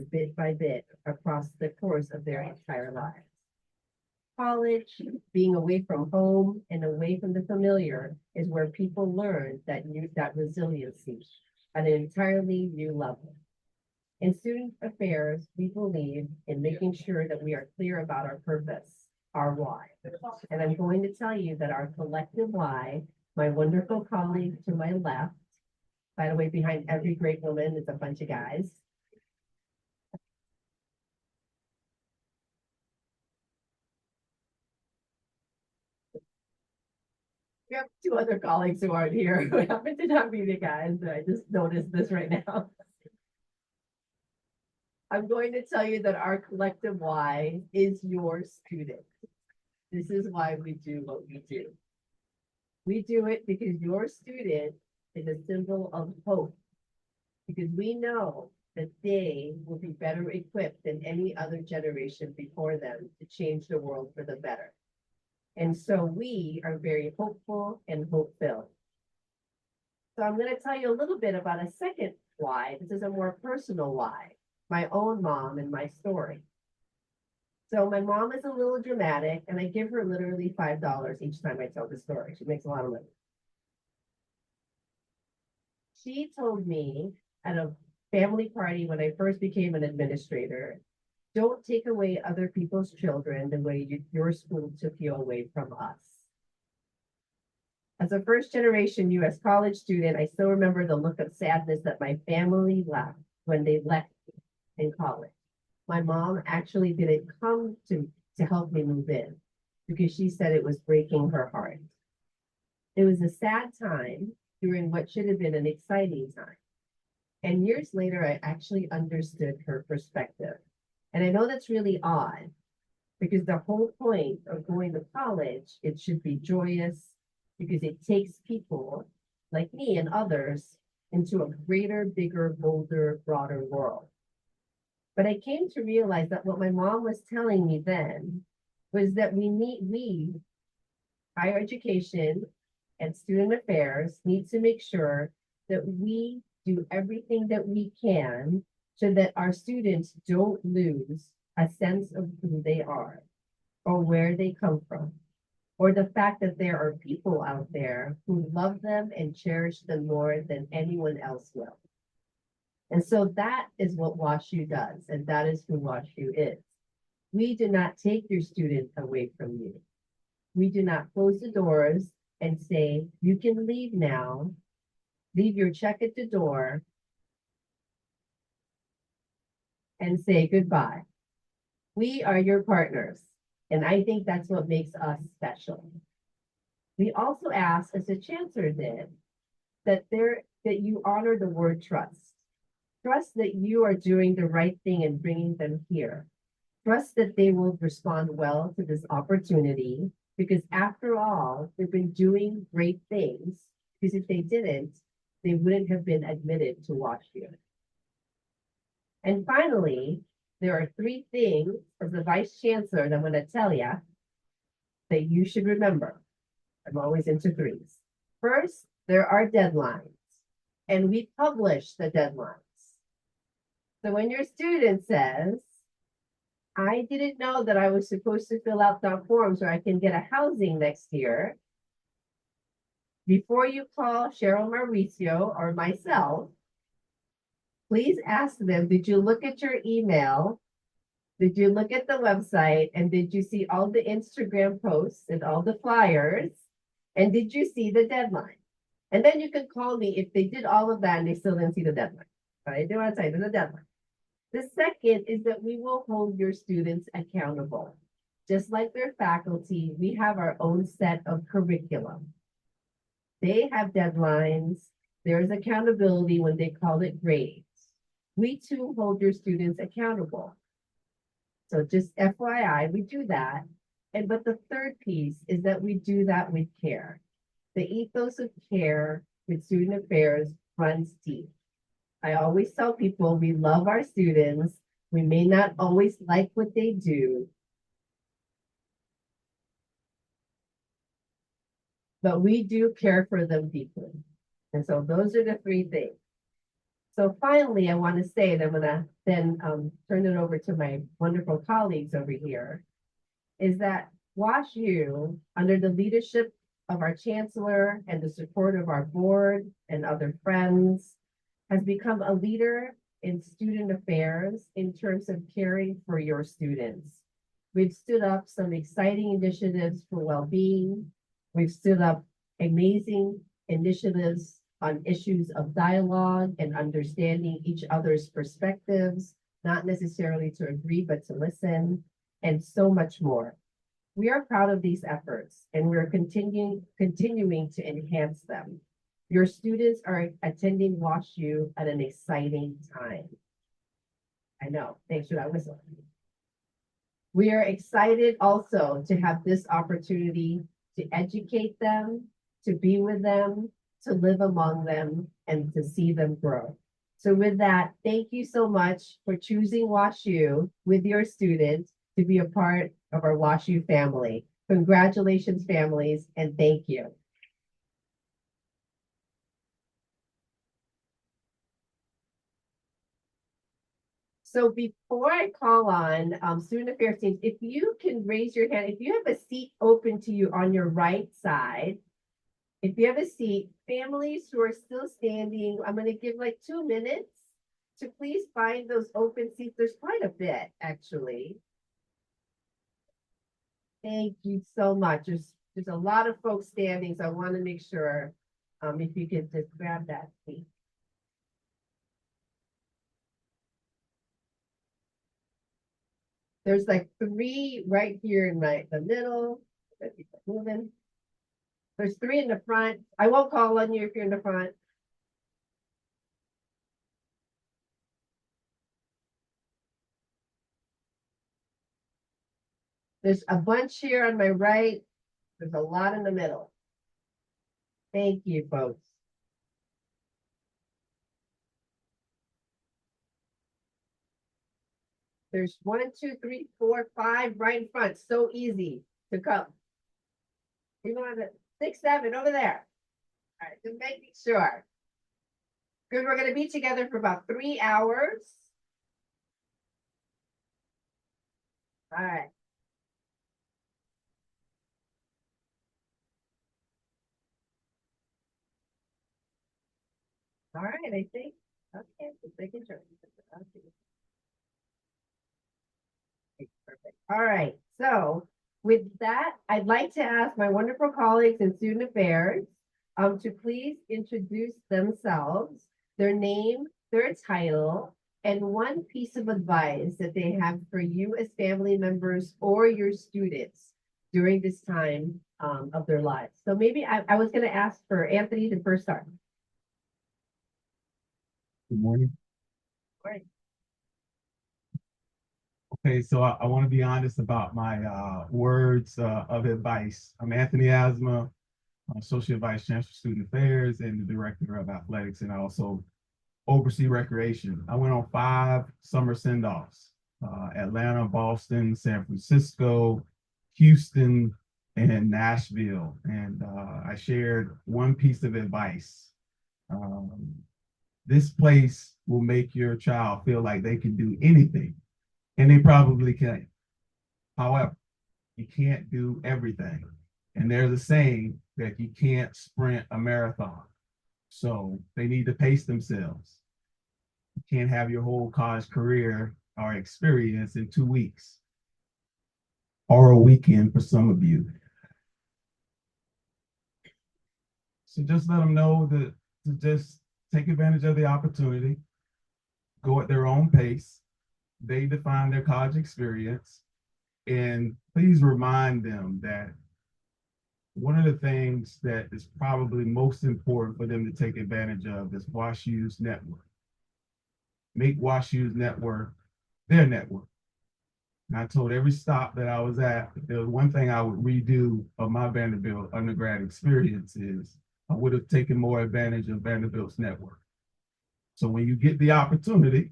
bit by bit across the course of their entire lives. College, being away from home and away from the familiar, is where people learn that resiliency at an entirely new level. In student affairs, we believe in making sure that we are clear about our purpose, our why. And I'm going to tell you that our collective why, my wonderful colleague to my left, by the way, behind every great woman is a bunch of guys. We have two other colleagues who aren't here who happen to not be the guys, but I just noticed this right now. I'm going to tell you that our collective why is your student. This is why we do what we do. We do it because your student is a symbol of hope, because we know that they will be better equipped than any other generation before them to change the world for the better. And so we are very hopeful and hope-filled. So I'm going to tell you a little bit about a second why. This is a more personal why, my own mom and my story. So my mom is a little dramatic, and I give her literally $5 each time I tell the story. She makes a lot of money. She told me at a family party when I first became an administrator, don't take away other people's children the way your school took you away from us. As a first generation US college student, I still remember the look of sadness that my family left when they left in college. My mom actually didn't come to help me move in because she said it was breaking her heart. It was a sad time during what should have been an exciting time. And years later, I actually understood her perspective. And I know that's really odd because the whole point of going to college, it should be joyous because it takes people like me and others into a greater, bigger, bolder, broader world. But I came to realize that what my mom was telling me then was that we, higher education and student affairs, need to make sure that we do everything that we can so that our students don't lose a sense of who they are or where they come from, or the fact that there are people out there who love them and cherish them more than anyone else will. And so that is what WashU does, and that is who WashU is. We do not take your student away from you. We do not close the doors and say, you can leave now, leave your check at the door, and say goodbye. We are your partners, and I think that's what makes us special. We also ask, as the chancellor did, that you honor the word trust. Trust that you are doing the right thing and bringing them here. Trust that they will respond well to this opportunity, because after all, they've been doing great things, because if they didn't, they wouldn't have been admitted to WashU. And finally, there are three things as the vice chancellor that I'm going to tell you that you should remember. I'm always into threes. First, there are deadlines, and we publish the deadlines. So when your student says, I didn't know that I was supposed to fill out that form so I can get a housing next year, before you call Cheryl Mauricio or myself, please ask them, did you look at your email? Did you look at the website? And did you see all the Instagram posts and all the flyers? And did you see the deadline? And then you can call me if they did all of that and they still didn't see the deadline. But I do want to tell you, there's a deadline. The second is that we will hold your students accountable. Just like their faculty, we have our own set of curriculum. They have deadlines. There's accountability when they call it grades. We too hold your students accountable. So just FYI, we do that. But the third piece is that we do that with care. The ethos of care with student affairs runs deep. I always tell people we love our students. We may not always like what they do, but we do care for them deeply. And so those are the three things. So finally, I want to say that I'm gonna then turn it over to my wonderful colleagues over here, is that WashU, under the leadership of our chancellor and the support of our board and other friends, has become a leader in student affairs in terms of caring for your students. We've stood up some exciting initiatives for well-being. We've stood up amazing initiatives on issues of dialogue and understanding each other's perspectives, not necessarily to agree, but to listen, and so much more. We are proud of these efforts, and we're continuing to enhance them. Your students are attending WashU at an exciting time. I know, thanks for that whistle. We are excited also to have this opportunity to educate them, to be with them, to live among them, and to see them grow. So with that, thank you so much for choosing WashU with your students to be a part of our WashU family. Congratulations, families, and thank you. So before I call on student affairs teams, if you can raise your hand, if you have a seat open to you on your right side, if you have a seat, families who are still standing, I'm going to give like 2 minutes to please find those open seats. There's quite a bit, actually. Thank you so much. There's a lot of folks standing, so I want to make sure if you could just grab that seat. There's like 3 right here in the middle. Moving. There's 3 in the front. I won't call on you if you're in the front. There's a bunch here on my right. There's a lot in the middle. Thank you, folks. There's 1, 2, 3, 4, 5 right in front. So easy to come. You want to 6, 7 over there. All right, just making sure. Good. We're going to be together for about 3 hours. All right. All right, I think. Okay, just making sure. Okay, perfect. All right. So with that, I'd like to ask my wonderful colleagues in student affairs to please introduce themselves, their name, their title, and one piece of advice that they have for you as family members or your students during this time of their lives. So maybe I was going to ask for Anthony to first start. Good morning. Right. Okay, so I want to be honest about my words of advice. I'm Anthony Asma, Associate Vice Chancellor Student Affairs and the Director of Athletics, and I also oversee recreation. I went on 5 summer send-offs, Atlanta, Boston, San Francisco, Houston, and Nashville. And I shared one piece of advice. This place will make your child feel like they can do anything, and they probably can. However, you can't do everything. And there's a saying that you can't sprint a marathon. So they need to pace themselves. You can't have your whole college career or experience in 2 weeks or a weekend for some of you. So just let them know that to just take advantage of the opportunity, go at their own pace. They define their college experience. And please remind them that one of the things that is probably most important for them to take advantage of is WashU's network. Make WashU's network their network. And I told every stop that I was at, if there was one thing I would redo of my Vanderbilt undergrad experience is I would have taken more advantage of Vanderbilt's network. So when you get the opportunity,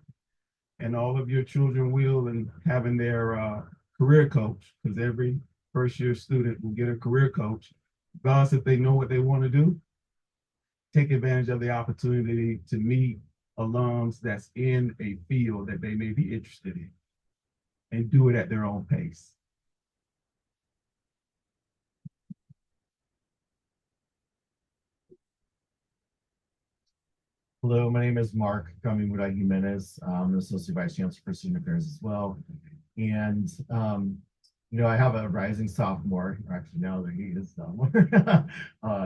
and all of your children will, and having their career coach, because every first year student will get a career coach, regardless if they know what they want to do, take advantage of the opportunity to meet alums that's in a field that they may be interested in and do it at their own pace. Hello, my name is Mark Jimenez. I'm the Associate Vice Chancellor for Student Affairs as well. And, I have a rising sophomore, or actually now that he is sophomore,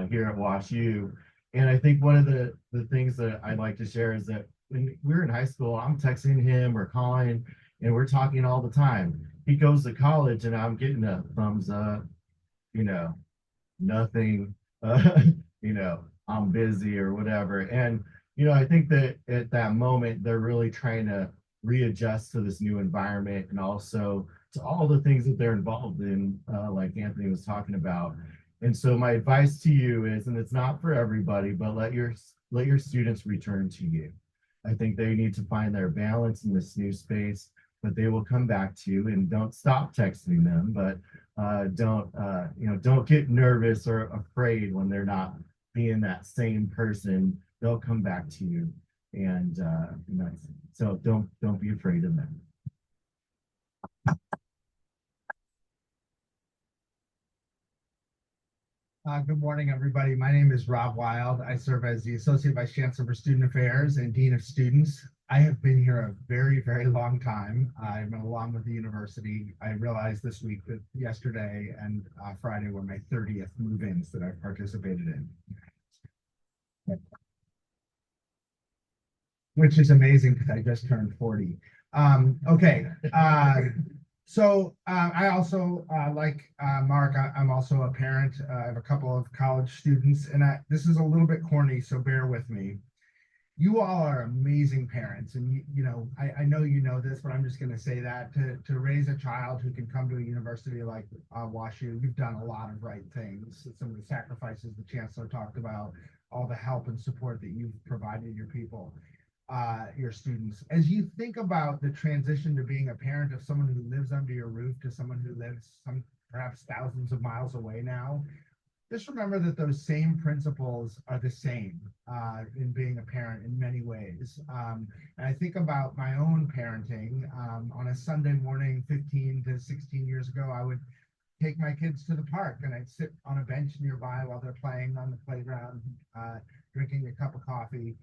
here at WashU. And I think one of the things that I'd like to share is that when we were in high school, I'm texting him or calling, and we're talking all the time. He goes to college, and I'm getting a thumbs up, nothing, I'm busy or whatever. And I think that at that moment, they're really trying to readjust to this new environment and also to all the things that they're involved in, like Anthony was talking about. And so my advice to you is, and it's not for everybody, but let your students return to you. I think they need to find their balance in this new space, but they will come back to you, and don't stop texting them, but don't get nervous or afraid when they're not being that same person. They'll come back to you, and so don't be afraid of them. Good morning, everybody. My name is Rob Wild. I serve as the Associate Vice Chancellor for Student Affairs and Dean of Students. I have been here a very, very long time. I've been along with the university. I realized this week that yesterday and Friday were my 30th move-ins that I've participated in. Which is amazing because I just turned 40. Okay. So I also, like Mark, I'm also a parent. I have a couple of college students, and this is a little bit corny, so bear with me. You all are amazing parents, and I know you know this, but I'm just going to say that to raise a child who can come to a university like WashU, you've done a lot of right things. Some of the sacrifices the chancellor talked about, all the help and support that you've provided your people. Your students. As you think about the transition to being a parent of someone who lives under your roof to someone who lives perhaps thousands of miles away now, just remember that those same principles are the same in being a parent in many ways. And I think about my own parenting. On a Sunday morning 15 to 16 years ago, I would take my kids to the park, and I'd sit on a bench nearby while they're playing on the playground, drinking a cup of coffee.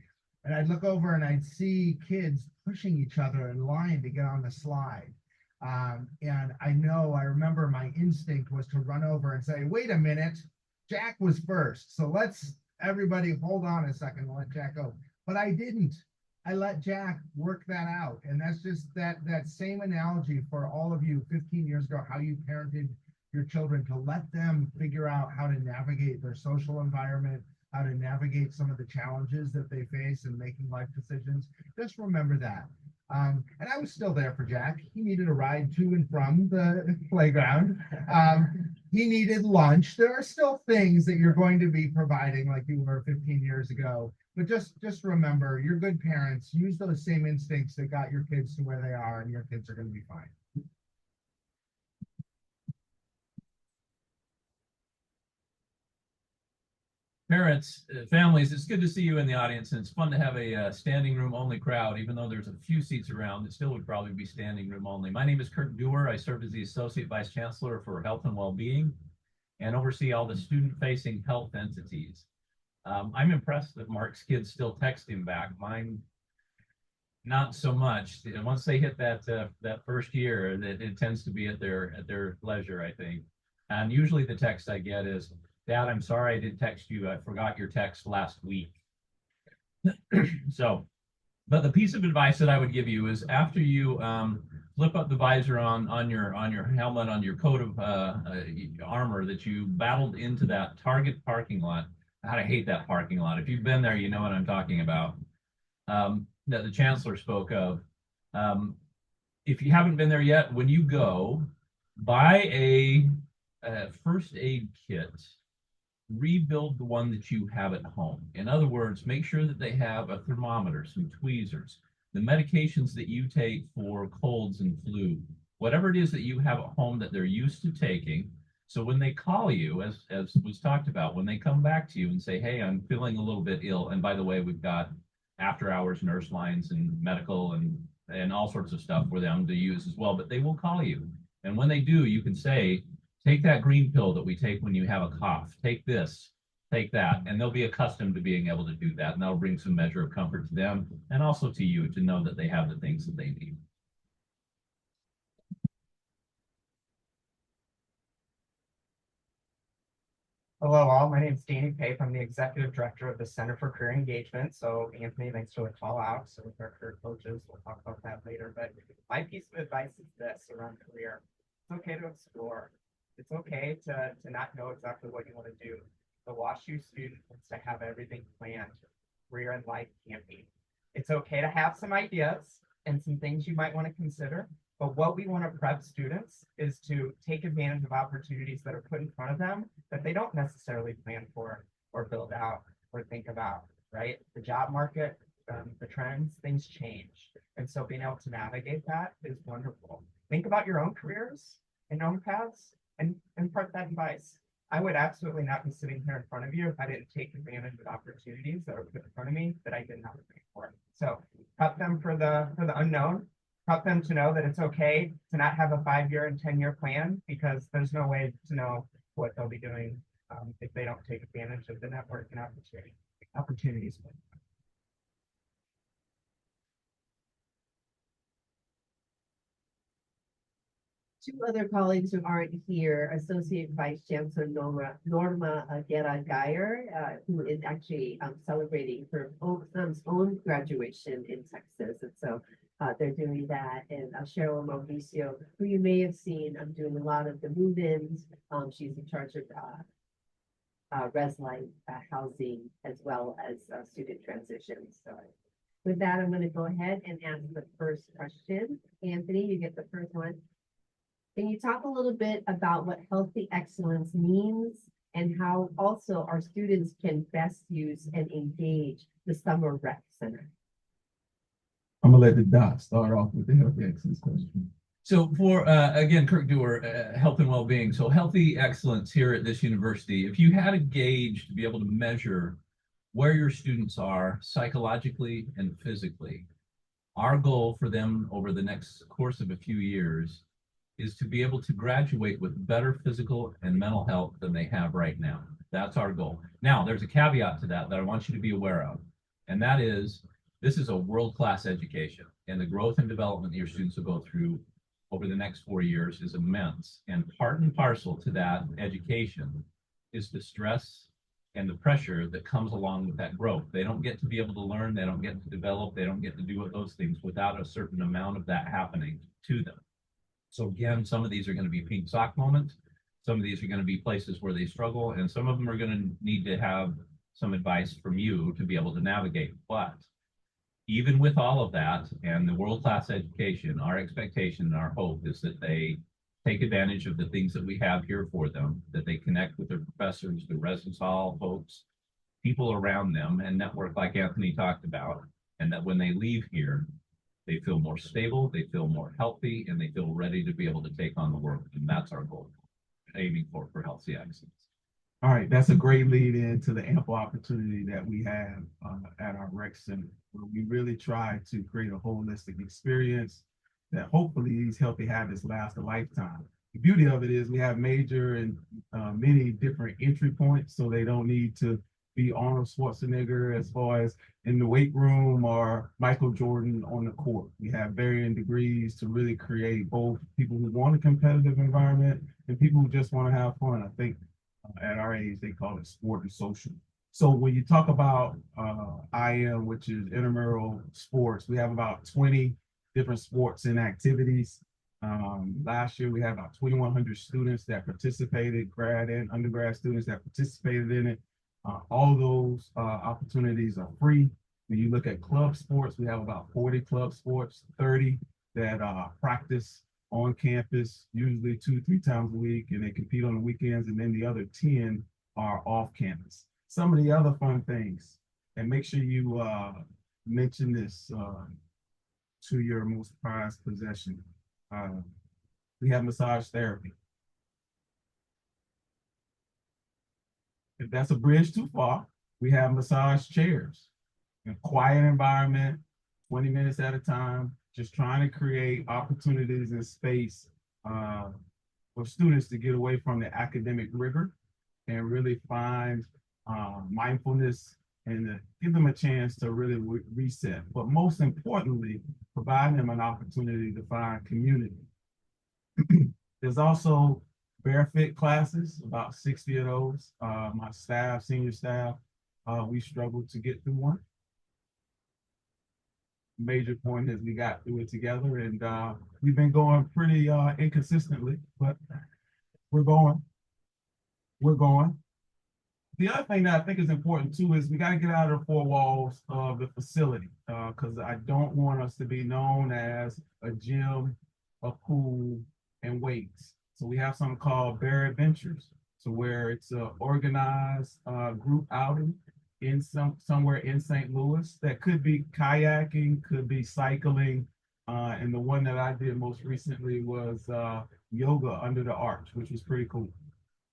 And I'd look over and I'd see kids pushing each other in line to get on the slide. And I remember my instinct was to run over and say, wait a minute, Jack was first. So let's everybody hold on a second and let Jack go. But I didn't. I let Jack work that out. And that's just that same analogy for all of you 15 years ago, how you parented your children, to let them figure out how to navigate their social environment, how to navigate some of the challenges that they face in making life decisions. Just remember that. And I was still there for Jack. He needed a ride to and from the playground. He needed lunch. There are still things that you're going to be providing like you were 15 years ago. But just remember, you're good parents. Use those same instincts that got your kids to where they are, and your kids are going to be fine. Parents, families, it's good to see you in the audience, and it's fun to have a standing room only crowd. Even though there's a few seats around, it still would probably be standing room only. My name is Kurt Dewar. I serve as the Associate Vice Chancellor for Health and Wellbeing and oversee all the student-facing health entities. I'm impressed that Mark's kids still text him back. Mine, not so much. Once they hit that first year, it tends to be at their leisure, I think. And usually the text I get is, Dad, I'm sorry I didn't text you. I forgot your text last week. So, but the piece of advice that I would give you is after you flip up the visor on your helmet, on your coat of armor that you battled into that Target parking lot. God, I hate that parking lot. If you've been there, you know what I'm talking about. That the chancellor spoke of. If you haven't been there yet, when you go, buy a first aid kit. Rebuild the one that you have at home. In other words, make sure that they have a thermometer, some tweezers, the medications that you take for colds and flu, whatever it is that you have at home that they're used to taking. So when they call you, as was talked about, when they come back to you and say, hey, I'm feeling a little bit ill, and by the way, we've got after hours nurse lines and medical and all sorts of stuff for them to use as well. But they will call you. And when they do, you can say, take that green pill that we take when you have a cough, take this, take that, and they'll be accustomed to being able to do that. And that'll bring some measure of comfort to them and also to you to know that they have the things that they need. Hello all, my name is Danny Pape. I'm the Executive Director of the Center for Career Engagement. So Anthony, thanks for the call out. So with our career coaches, we'll talk about that later. But my piece of advice is this around career. It's okay to explore. It's okay to not know exactly what you want to do. The WashU student wants to have everything planned. Career and life can't be. It's okay to have some ideas and some things you might want to consider. But what we want to prep students is to take advantage of opportunities that are put in front of them that they don't necessarily plan for or build out or think about, right? The job market, the trends, things change. And so being able to navigate that is wonderful. Think about your own careers and own paths and impart that advice. I would absolutely not be sitting here in front of you if I didn't take advantage of opportunities that were put in front of me that I did not prepare for. So prep them for the unknown. Help them to know that it's okay to not have a 5-year and 10-year plan because there's no way to know what they'll be doing if they don't take advantage of the networking opportunities. Two other colleagues who aren't here, Associate Vice Chancellor Norma Guerra-Geyer, who is actually celebrating her son's own graduation in Texas. And so they're doing that. And Cheryl Mauricio, who you may have seen, doing a lot of the move-ins. She's in charge of res life housing as well as student transitions. So with that, I'm going to go ahead and ask the first question. Anthony, you get the first one. Can you talk a little bit about what healthy excellence means and how also our students can best use and engage the Summer Rec Center? I'm gonna let the doc start off with the healthy excellence question. So for, again, Kirk Dewar, health and well-being. So healthy excellence here at this university, if you had a gauge to be able to measure where your students are psychologically and physically, our goal for them over the next course of a few years is to be able to graduate with better physical and mental health than they have right now. That's our goal. Now, there's a caveat to that I want you to be aware of, and that is this is a world-class education, and the growth and development that your students will go through over the next 4 years is immense. And part and parcel to that education is the stress and the pressure that comes along with that growth. They don't get to be able to learn, they don't get to develop, they don't get to do those things without a certain amount of that happening to them. So again, some of these are going to be pink sock moments. Some of these are going to be places where they struggle, and some of them are going to need to have some advice from you to be able to navigate. But even with all of that and the world-class education, our expectation and our hope is that they take advantage of the things that we have here for them, that they connect with their professors, the residence hall folks, people around them, and network like Anthony talked about, and that when they leave here, they feel more stable, they feel more healthy, and they feel ready to be able to take on the world. And that's our goal, aiming for healthy excellence. All right, that's a great lead into the ample opportunity that we have at our rec center, where we really try to create a holistic experience that hopefully these healthy habits last a lifetime. The beauty of it is we have major and many different entry points, so they don't need to be Arnold Schwarzenegger as far as in the weight room or Michael Jordan on the court. We have varying degrees to really create both people who want a competitive environment and people who just want to have fun. I think at our age, they call it sport and social. So when you talk about IM, which is intramural sports, we have about 20 different sports and activities. Last year, we had about 2,100 students that participated, grad and undergrad students that participated in it. All those opportunities are free. When you look at club sports, we have about 40 club sports, 30 that practice on campus, usually 2-3 times a week, and they compete on the weekends, and then the other 10 are off campus. Some of the other fun things, and make sure you mention this to your most prized possession. We have massage therapy. If that's a bridge too far, we have massage chairs. in a quiet environment, 20 minutes at a time, just trying to create opportunities and space for students to get away from the academic rigor and really find mindfulness and give them a chance to really reset. But most importantly, provide them an opportunity to find community. There's also barefoot classes, about 60 of those. My staff, senior staff, we struggled to get through one. Major point is we got through it together, and we've been going pretty inconsistently, but we're going. We're going. The other thing that I think is important too is we got to get out of the four walls of the facility, because I don't want us to be known as a gym, a pool, and weights. So we have something called Bear Adventures, so where it's an organized group outing in somewhere in St. Louis. That could be kayaking, could be cycling, and the one that I did most recently was yoga under the arch, which was pretty cool.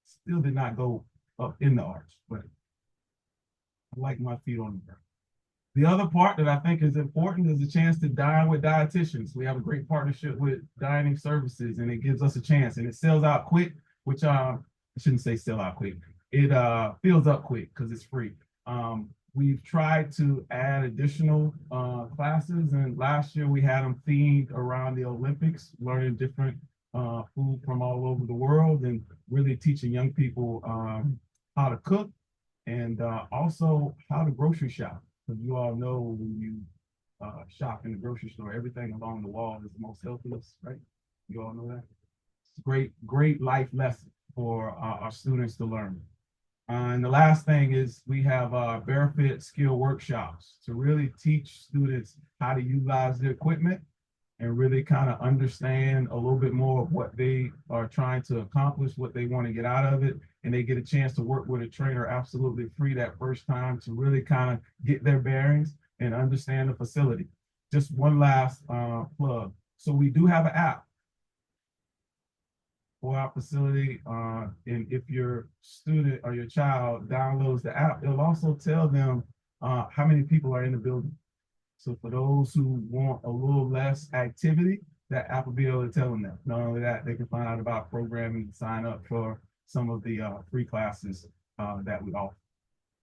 Still did not go up in the arch, but I like my feet on the ground. The other part that I think is important is a chance to dine with dietitians. We have a great partnership with dining services, and it gives us a chance, and it sells out quick, which I shouldn't say sell out quick. It fills up quick because it's free. We've tried to add additional classes, and last year we had them themed around the Olympics, learning different food from all over the world and really teaching young people how to cook and also how to grocery shop. Because you all know when you shop in the grocery store, everything along the wall is the most healthiest, right? You all know that. It's a great life lesson for our students to learn. And the last thing is we have barefoot skill workshops to really teach students how to utilize the equipment and really kind of understand a little bit more of what they are trying to accomplish, what they want to get out of it. And they get a chance to work with a trainer absolutely free that first time to really kind of get their bearings and understand the facility. Just one last plug. So we do have an app for our facility. And if your student or your child downloads the app, it'll also tell them how many people are in the building. So for those who want a little less activity, that app will be able to tell them that. Not only that, they can find out about programming and sign up for some of the free classes that we offer.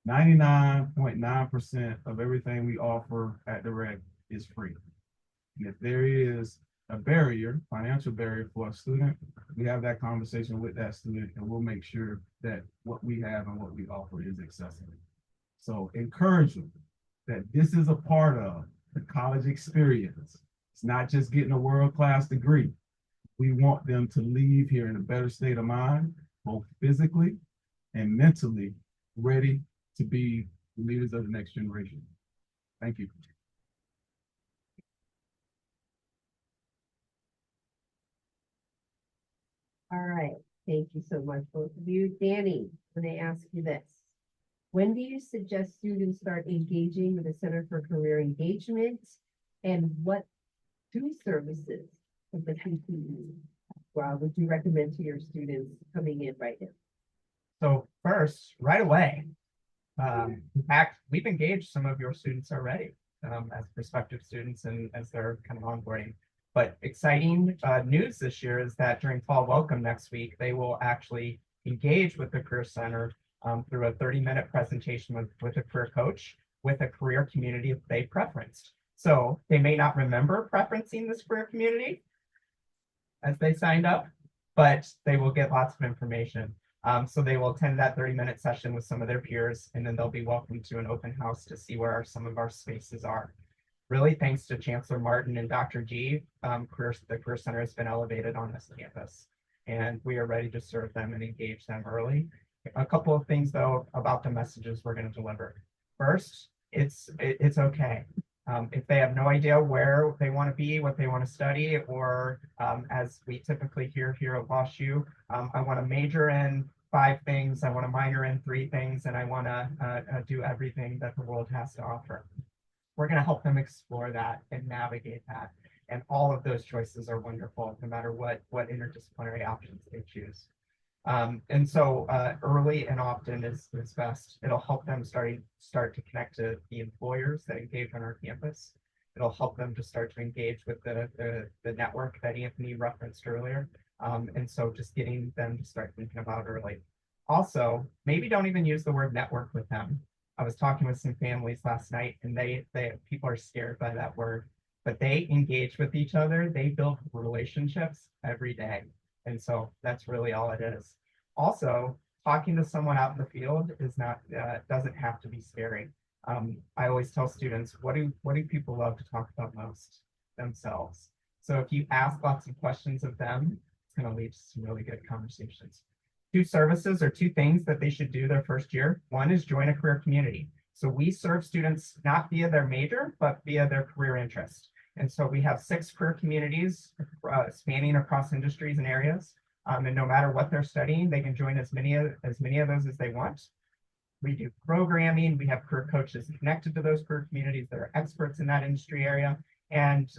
99.9% of everything we offer at the Rec is free. And if there is a barrier, financial barrier for a student, we have that conversation with that student and we'll make sure that what we have and what we offer is accessible. So encourage them that this is a part of the college experience. It's not just getting a world-class degree. We want them to leave here in a better state of mind, both physically and mentally ready to be the leaders of the next generation. Thank you. All right, thank you so much, both of you. Danny, I'm going to ask you this. When do you suggest students start engaging with the Center for Career Engagement? And what two services of the CCE would you recommend to your students coming in right now? So first, right away, in fact, we've engaged some of your students already as prospective students and as they're kind of onboarding. But exciting news this year is that during Fall Welcome next week, they will actually engage with the Career Center through a 30-minute presentation with a career coach with a career community that they preferenced. So they may not remember preferencing this career community as they signed up, but they will get lots of information. So they will attend that 30-minute session with some of their peers, and then they'll be welcomed to an open house to see where some of our spaces are. Really, thanks to Chancellor Martin and Dr. G, the Career Center has been elevated on this campus, and we are ready to serve them and engage them early. A couple of things, though, about the messages we're going to deliver. First, it's okay. If they have no idea where they want to be, what they want to study, or as we typically hear here at WashU, I want to major in 5 things, I want to minor in 3 things, and I want to do everything that the world has to offer. We're going to help them explore that and navigate that. And all of those choices are wonderful, no matter what interdisciplinary options they choose. And so early and often is best. It'll help them start to connect to the employers that engage on our campus. It'll help them to start to engage with the network that Anthony referenced earlier. And so just getting them to start thinking about early. Also, maybe don't even use the word network with them. I was talking with some families last night, and they people are scared by that word, but they engage with each other. They build relationships every day. And so that's really all it is. Also, talking to someone out in the field is not doesn't have to be scary. I always tell students, what do people love to talk about most? Themselves. So if you ask lots of questions of them, it's going to lead to some really good conversations. Two services or two things that they should do their first year. One is join a career community. So we serve students not via their major, but via their career interest. And so we have 6 career communities spanning across industries and areas. And no matter what they're studying, they can join as many of those as they want. We do programming. We have career coaches connected to those career communities that are experts in that industry area, and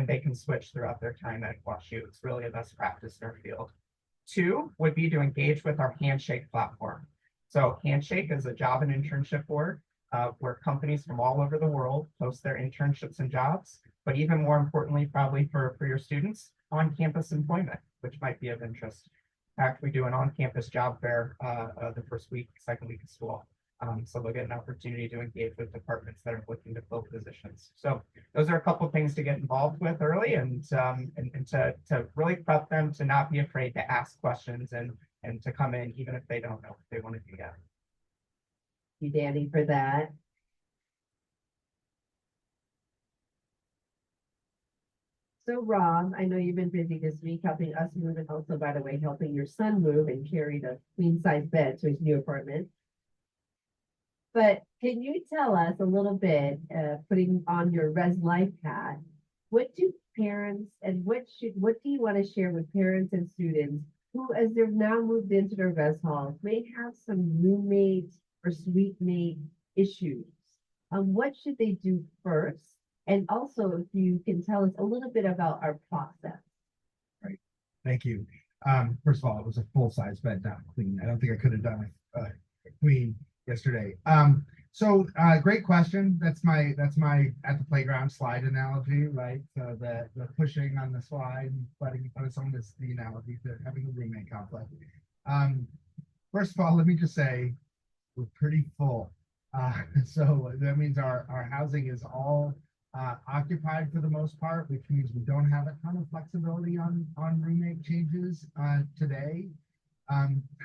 they can switch throughout their time at WashU. It's really a best practice in our field. 2 would be to engage with our Handshake platform. So Handshake is a job and internship board where companies from all over the world post their internships and jobs, but even more importantly, probably for your students, on-campus employment, which might be of interest. In fact, we do an on-campus job fair the second week of school. So they'll get an opportunity to engage with departments that are looking to fill positions. So those are a couple of things to get involved with early, and to really prep them to not be afraid to ask questions and to come in even if they don't know what they want to do yet. Thank you, Danny, for that. So Rob, I know you've been busy this week helping us move, and also, by the way, helping your son move and carry the queen size bed to his new apartment. But can you tell us a little bit, putting on your Res Life hat, what do parents and what do you want to share with parents and students who, as they've now moved into their res halls, may have some roommate or suite mate issues? What should they do first? And also, if you can tell us a little bit about our process. Right. Thank you. First of all, it was a full-size bed, not queen. I don't think I could have done a queen yesterday. Great question. That's my at the playground slide analogy, right? So the pushing on the slide and letting in front of someone is the analogy to having a roommate conflict. First of all, let me just say we're pretty full. So that means our housing is all occupied for the most part, which means we don't have a ton of flexibility on roommate changes today.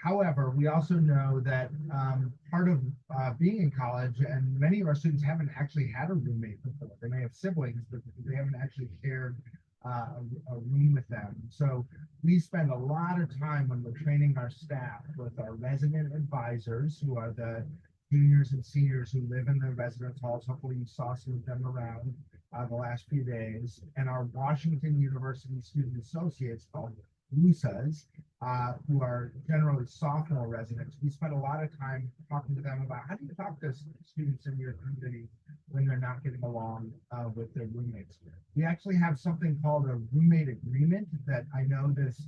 However, we also know that part of being in college, and many of our students haven't actually had a roommate before. They may have siblings, but they haven't actually shared a room with them. So we spend a lot of time when we're training our staff with our resident advisors, who are the juniors and seniors who live in the residence halls. Hopefully you saw some of them around the last few days, and our Washington University student associates called WUSAs, who are generally sophomore residents. We spend a lot of time talking to them about how do you talk to students in your community when they're not getting along with their roommates. We actually have something called a roommate agreement that I know this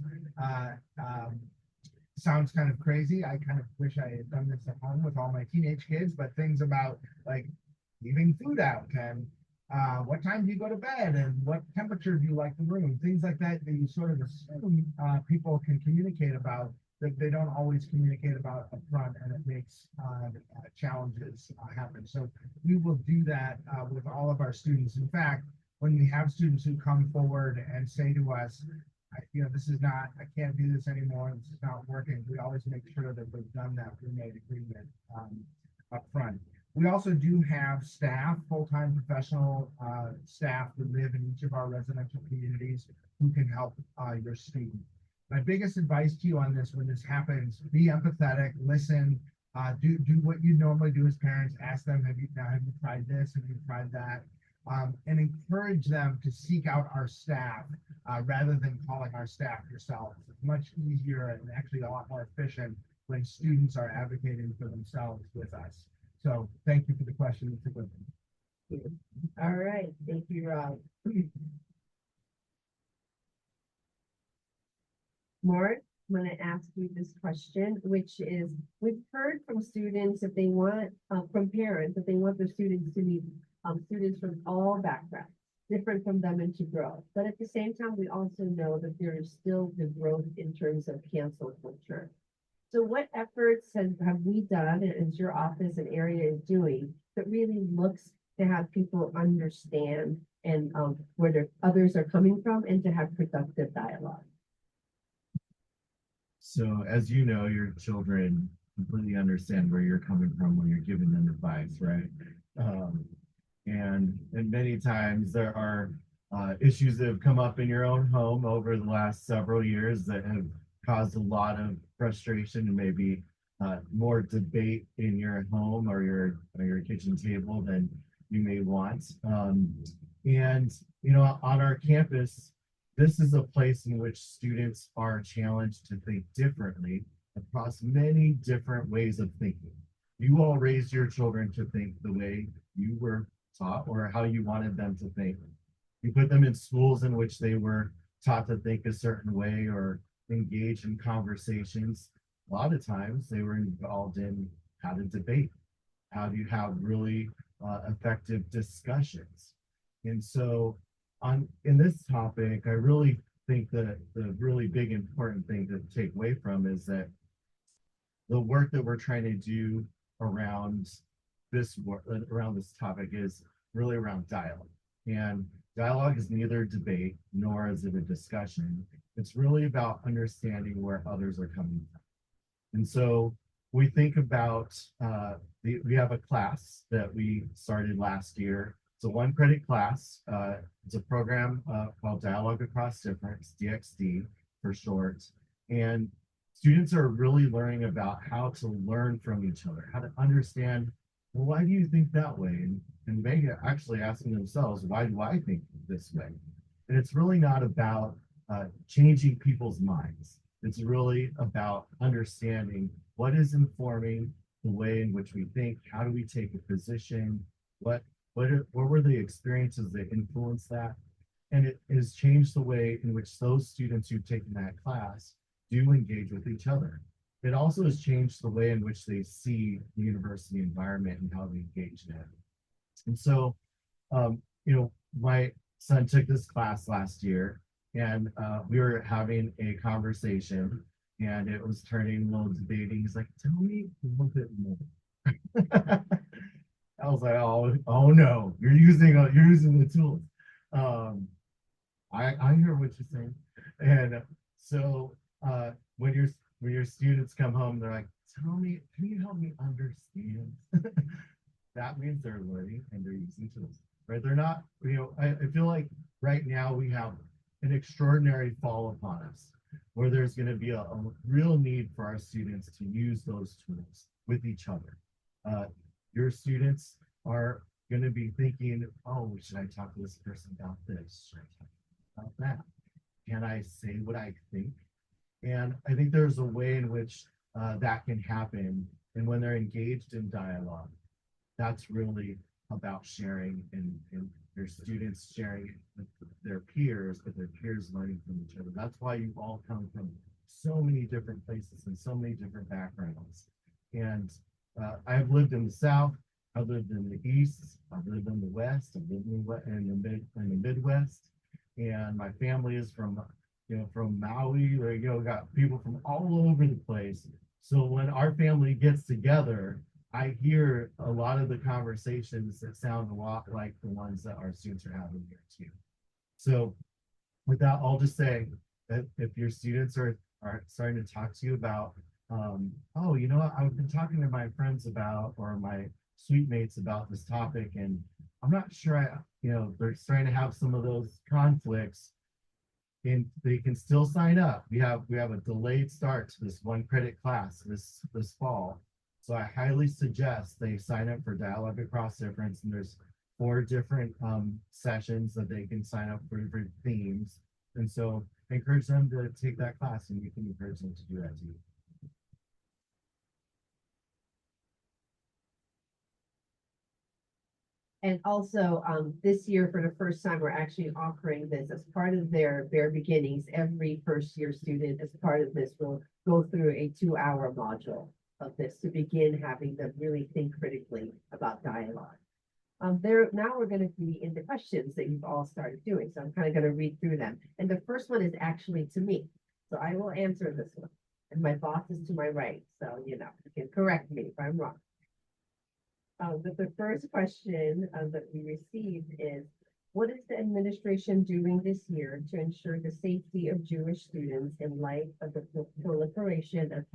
sounds kind of crazy. I kind of wish I had done this at home with all my teenage kids, but things about like leaving food out and what time do you go to bed and what temperature do you like the room, things like that you sort of assume people can communicate about, that they don't always communicate about up front, and it makes challenges happen. So we will do that with all of our students. In fact, when we have students who come forward and say to us, this is not, I can't do this anymore, this is not working, we always make sure that we've done that roommate agreement up front. We also do have staff, full-time professional staff who live in each of our residential communities who can help your student. My biggest advice to you on this, when this happens, be empathetic, listen, do what you normally do as parents. Ask them, have you tried this? Have you tried that? And encourage them to seek out our staff rather than calling our staff yourselves. It's much easier and actually a lot more efficient when students are advocating for themselves with us. So thank you for the question. It's a good one. All right. Thank you, Rob. Mark, I'm going to ask you this question, which is, we've heard from students if they want, from parents, if they want their students to meet students from all backgrounds, different from them and to grow. But at the same time, we also know that there is still the growth in terms of cancel culture. So what efforts have we done, and is your office and area is doing, that really looks to have people understand and where their others are coming from and to have productive dialogue? So as you know, your children completely understand where you're coming from when you're giving them advice, right? And many times there are issues that have come up in your own home over the last several years that have caused a lot of frustration and maybe more debate in your home or your kitchen table than you may want. And you know, on our campus, this is a place in which students are challenged to think differently across many different ways of thinking. You all raised your children to think the way you were taught or how you wanted them to think. You put them in schools in which they were taught to think a certain way or engage in conversations. A lot of times they were involved in how to debate, how do you have really effective discussions. And so in this topic, I really think that the really big important thing to take away from is that the work that we're trying to do around this topic is really around dialogue. And dialogue is neither debate nor is it a discussion. It's really about understanding where others are coming from. And so we think about we have a class that we started last year. It's a 1-credit class. It's a program called Dialogue Across Difference, DXD for short. And students are really learning about how to learn from each other, how to understand, well, why do you think that way? And maybe actually asking themselves, why do I think this way? And it's really not about changing people's minds. It's really about understanding what is informing the way in which we think, how do we take a position, what were the experiences that influence that? And it has changed the way in which those students who've taken that class do engage with each other. It also has changed the way in which they see the university environment and how they engage in it. And so, you know, my son took this class last year, and we were having a conversation, and it was turning a little debating. He's like, "Tell me a little bit more." I was like, oh no, you're using the tools. I hear what you're saying, and so when your students come home, they're like, "Tell me, can you help me understand?" That means they're learning and they're using tools, right? They're not, you know, I feel like right now we have an extraordinary fall upon us where there's going to be a real need for our students to use those tools with each other. Your students are going to be thinking, oh, should I talk to this person about this? Should I talk about that? Can I say what I think? And I think there's a way in which that can happen. And when they're engaged in dialogue, that's really about sharing and your students sharing with their peers, but their peers learning from each other. That's why you all come from so many different places and so many different backgrounds. And I've lived in the South, I've lived in the East, I've lived in the West, I've lived in the Midwest, and my family is from Maui, or got people from all over the place. So when our family gets together, I hear a lot of the conversations that sound a lot like the ones that our students are having here too. So with that, I'll just say that if your students are starting to talk to you about, oh, you know what, I've been talking to my friends about, or my suite mates about this topic, and I'm not sure they're starting to have some of those conflicts, and they can still sign up. We have a delayed start to this 1-credit class this fall. So I highly suggest they sign up for Dialogue Across Difference, and there's 4 different sessions that they can sign up for different themes. And so I encourage them to take that class, and you can encourage them to do that too. And also, this year, for the first time, we're actually offering this as part of their beginnings. Every first year student, as part of this, will go through a 2-hour module of this to begin having them really think critically about dialogue. Now we're going to be in the questions that you've all started doing. So I'm kind of going to read through them. And the first one is actually to me. So I will answer this one. And my boss is to my right. So, you can correct me if I'm wrong. But the first question that we received is, what is the administration doing this year to ensure the safety of Jewish students in light of the proliferation of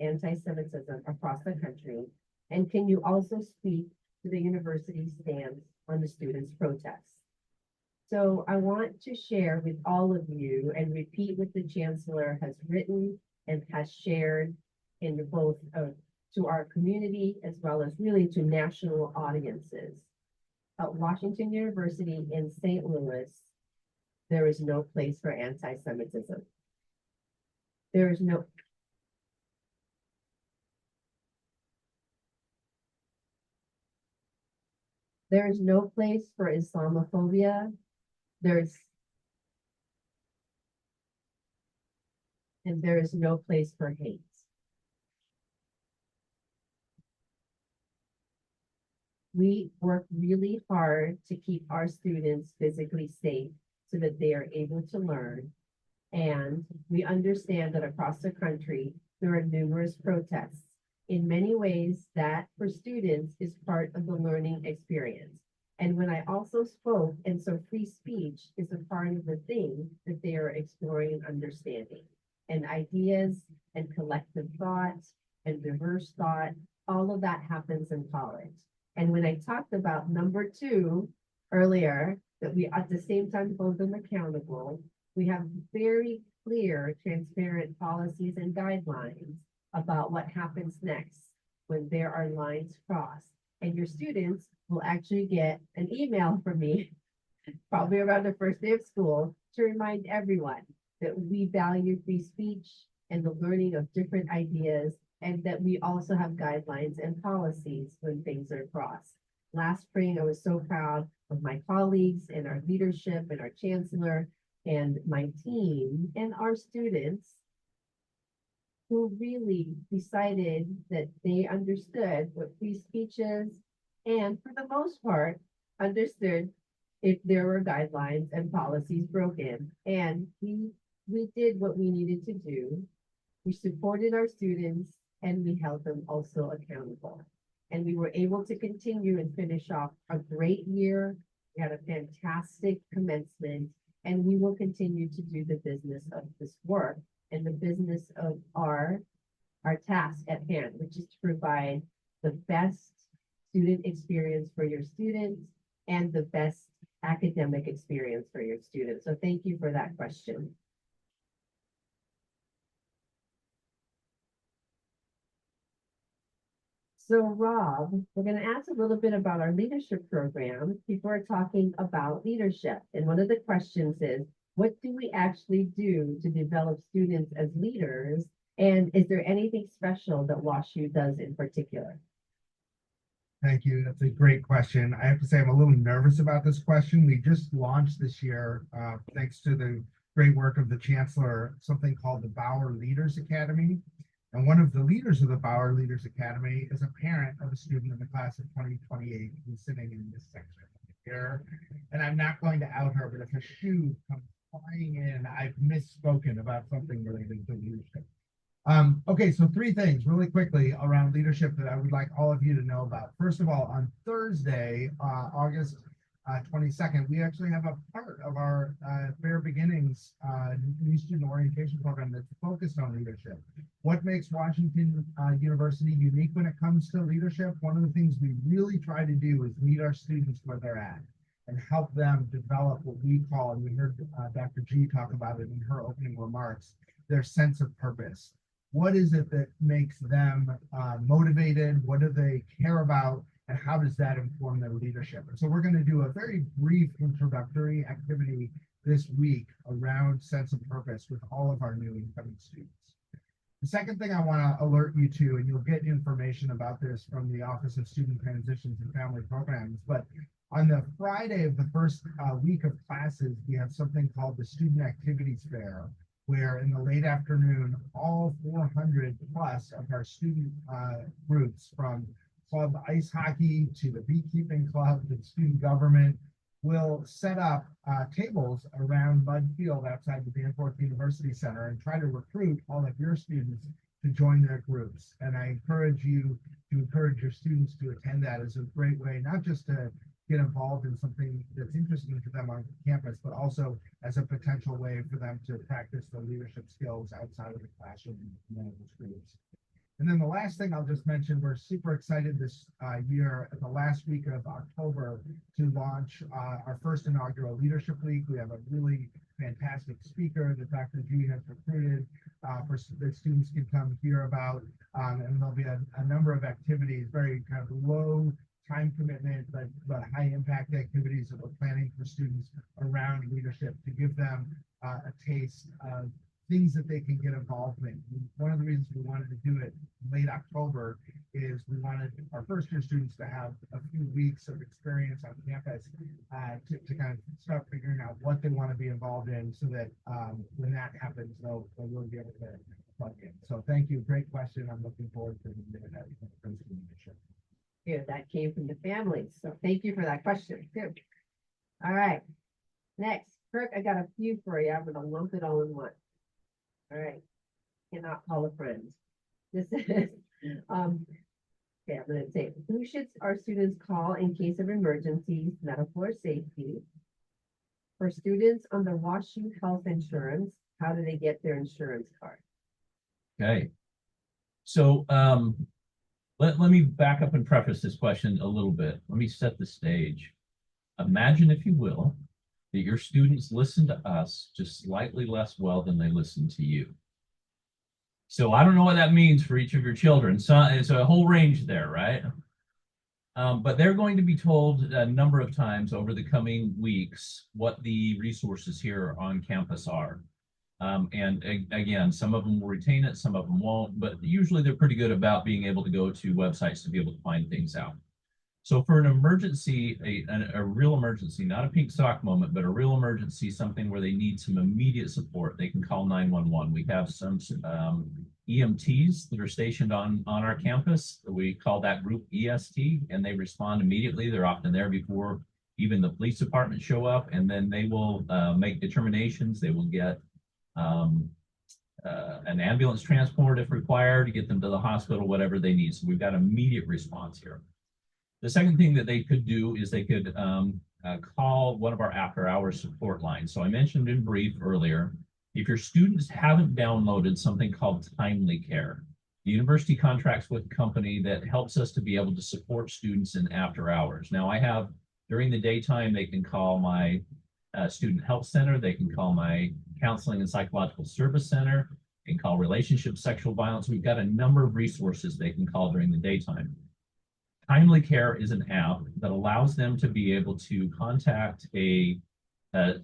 anti-Semitism across the country? And can you also speak to the university's stance on the students' protests? So I want to share with all of you and repeat what the Chancellor has written and has shared in both to our community as well as really to national audiences. At Washington University in St. Louis, there is no place for anti-Semitism. There is no place for Islamophobia. There is no place for hate. We work really hard to keep our students physically safe so that they are able to learn. And we understand that across the country, there are numerous protests. In many ways, that for students is part of the learning experience. And when I also spoke, and so free speech is a part of the thing that they are exploring and understanding. And ideas and collective thought and diverse thought, all of that happens in college. And when I talked about number 2 earlier, that we at the same time hold them accountable, we have very clear, transparent policies and guidelines about what happens next when there are lines crossed. And your students will actually get an email from me, probably around the first day of school, to remind everyone that we value free speech and the learning of different ideas, and that we also have guidelines and policies when things are crossed. Last spring, I was so proud of my colleagues and our leadership and our chancellor and my team and our students who really decided that they understood what free speech is, and for the most part, understood if there were guidelines and policies broken. And we did what we needed to do. We supported our students and we held them also accountable. And we were able to continue and finish off a great year. We had a fantastic commencement, and we will continue to do the business of this work and the business of our task at hand, which is to provide the best student experience for your students and the best academic experience for your students. So thank you for that question. So Rob, we're going to ask a little bit about our leadership program. People are talking about leadership. And one of the questions is, what do we actually do to develop students as leaders? And is there anything special that WashU does in particular? Thank you. That's a great question. I have to say I'm a little nervous about this question. We just launched this year, thanks to the great work of the Chancellor, something called the Bauer Leaders Academy. And one of the leaders of the Bauer Leaders Academy is a parent of a student in the class of 2028 who's sitting in this section here. And I'm not going to out her, but if a shoe comes flying in, I've misspoken about something related to leadership. Okay, so 3 things really quickly around leadership that I would like all of you to know about. First of all, on Thursday, August 22nd, we actually have a part of our Fair Beginnings new student orientation program that's focused on leadership. What makes Washington University unique when it comes to leadership? One of the things we really try to do is meet our students where they're at and help them develop what we call, and we heard Dr. G talk about it in her opening remarks, their sense of purpose. What is it that makes them motivated? What do they care about? And how does that inform their leadership? And so we're going to do a very brief introductory activity this week around sense of purpose with all of our new incoming students. The second thing I want to alert you to, and you'll get information about this from the Office of Student Transitions and Family Programs, but On the Friday of the first week of classes, we have something called the Student Activities Fair, where in the late afternoon, all 400 plus of our student groups, from club ice hockey to the beekeeping club to the student government, will set up tables around Mud Field outside the Danforth University Center and try to recruit all of your students to join their groups. And I encourage you to encourage your students to attend that as a great way, not just to get involved in something that's interesting to them on campus, but also as a potential way for them to practice the leadership skills outside of the classroom in one of those groups. And then the last thing I'll just mention, we're super excited this year at the last week of October to launch our first inaugural Leadership Week. We have a really fantastic speaker that Dr. G has recruited that students can come hear about. And there'll be a number of activities, very kind of low time commitment, but high impact activities that we're planning for students around leadership to give them a taste of things that they can get involved in. One of the reasons we wanted to do it late October is we wanted our first year students to have a few weeks of experience on campus to kind of start figuring out what they want to be involved in, so that when that happens, they'll really be able to plug in. So thank you, great question. I'm looking forward to that. Good, that came from the families, so thank you for that question. Good. All right, next, Kirk, I got a few for you. I'm gonna lump it all in one. All right, cannot call a friend. This is, okay, I'm gonna say, who should our students call in case of emergencies, medical or safety? For students on the WashU health insurance, how do they get their insurance card? Okay. So let me back up and preface this question a little bit. Let me set the stage. Imagine, if you will, that your students listen to us just slightly less well than they listen to you. So I don't know what that means for each of your children. So it's a whole range there, right? But they're going to be told a number of times over the coming weeks what the resources here on campus are. And again, some of them will retain it, some of them won't, but usually they're pretty good about being able to go to websites to be able to find things out. So for an emergency, a real emergency, not a pink sock moment, but a real emergency, something where they need some immediate support, they can call 911. We have some EMTs that are stationed on our campus. We call that group EST, and they respond immediately. They're often there before even the police department show up, and then they will make determinations. They will get an ambulance transport if required to get them to the hospital, whatever they need. So we've got immediate response here. The second thing that they could do is they could call one of our after hours support lines. So I mentioned in brief earlier, if your students haven't downloaded something called Timely Care, the university contracts with a company that helps us to be able to support students in after hours. Now I have, during the daytime, they can call my student health center, they can call my counseling and psychological service center, they can call relationship sexual violence. We've got a number of resources they can call during the daytime. Timely Care is an app that allows them to be able to contact a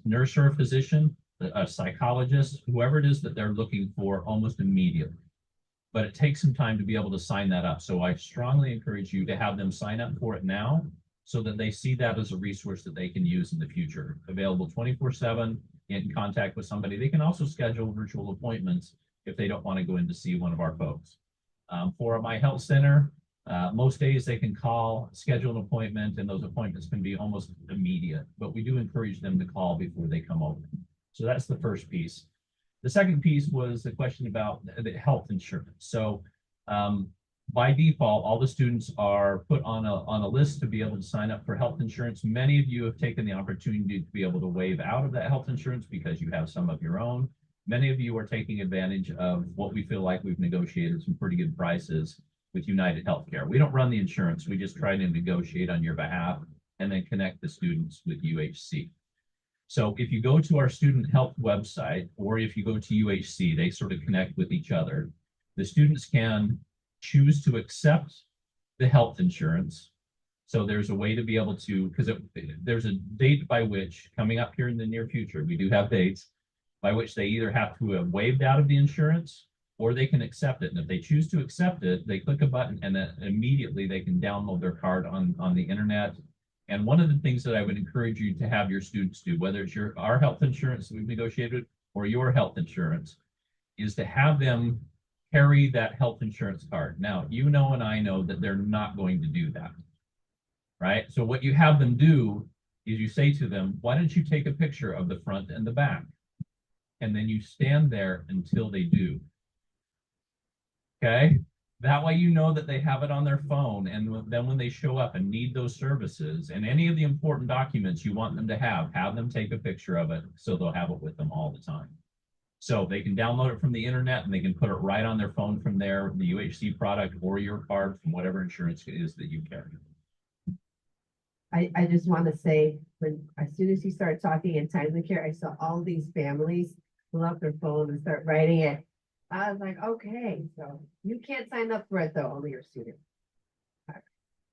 nurse or a physician, a psychologist, whoever it is that they're looking for, almost immediately. But it takes some time to be able to sign that up. So I strongly encourage you to have them sign up for it now, so that they see that as a resource that they can use in the future. Available 24/7, in contact with somebody. They can also schedule virtual appointments if they don't want to go in to see one of our folks. For my health center, most days they can call, schedule an appointment, and those appointments can be almost immediate, but we do encourage them to call before they come over. So that's the first piece. The second piece was the question about the health insurance. So by default, all the students are put on a list to be able to sign up for health insurance. Many of you have taken the opportunity to be able to waive out of that health insurance because you have some of your own. Many of you are taking advantage of what we feel like we've negotiated some pretty good prices with United Healthcare. We don't run the insurance. We just try to negotiate on your behalf and then connect the students with UHC. So if you go to our student health website, or if you go to UHC, they sort of connect with each other. The students can choose to accept the health insurance. So there's a way to be able to, because there's a date by which, coming up here in the near future, we do have dates by which they either have to have waived out of the insurance, or they can accept it. And if they choose to accept it, they click a button and then immediately they can download their card on the internet And one of the things that I would encourage you to have your students do, whether it's our health insurance that we've negotiated or your health insurance, is to have them carry that health insurance card. Now, you know and I know that they're not going to do that, right? So what you have them do is you say to them, why don't you take a picture of the front and the back? And then you stand there until they do. Okay? That way you know that they have it on their phone, and then when they show up and need those services and any of the important documents you want them to have them take a picture of it so they'll have it with them all the time. So they can download it from the internet and they can put it right on their phone from there, the UHC product or your card from whatever insurance it is that you carry. I just want to say, when as soon as you start talking in timely care, I saw all these families pull up their phone and start writing it. I was like, okay, so you can't sign up for it though, only your student.